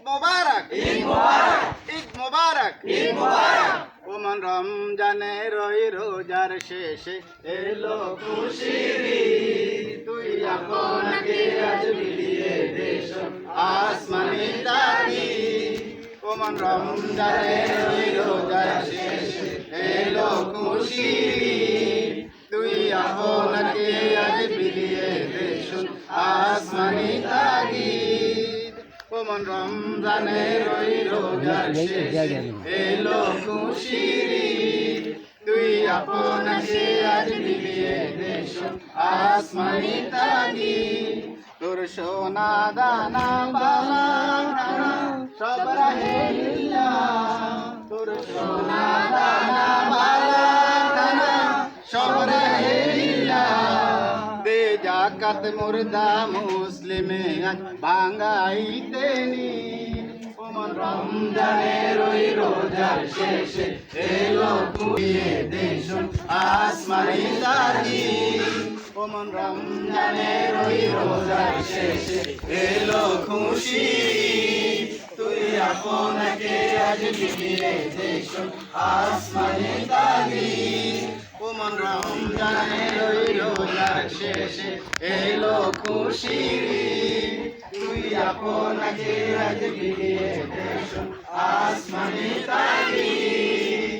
মোবারক, ঈদ মোবারক, ঈদ মোবারক, ঈদ মোবারক। ওমন রমজানের ওই রোজার শেষে এলো খুশির ঈদ। তুই আপনাকে আজ বিলিয়ে দেশ আসমানি তাগিদ। ওমন রমজানের ওই রোজার শেষে এলো খুশির ঈদ। তুই আপনাকে আজ বিলিয়ে দেশ আসমানি তাগিদ। ওমন রমজানের ওই রোজার শেষে এলো খুশির ঈদ। তুই আপনাকে আজ বিলিয়ে দেশ আসমানি তাগিদ। তোর সোনা দানা বালা সব রাহে লীলা। তোর সোনা দানা বালা সব রাহে লীলা। দে জাকাত মুর্দা মুসলিমে আজ ভাঙাইতে নি। ওমন রমজানের ওই রোজার শেষে এলো খুশিয়ে দেশ আসমানি তাগিদ। ওমন রমজানের ওই রোজার শেষে এলো খুশি। তুই আপনাকে আজ বিলিয়ে দেশ আসমানি তাগিদ। ওমন রমজানের ওই রোজার শেষে এলো খুশি। তুই আপনাকে আজ বিলিয়ে দেশ আসমানি তাগিদ।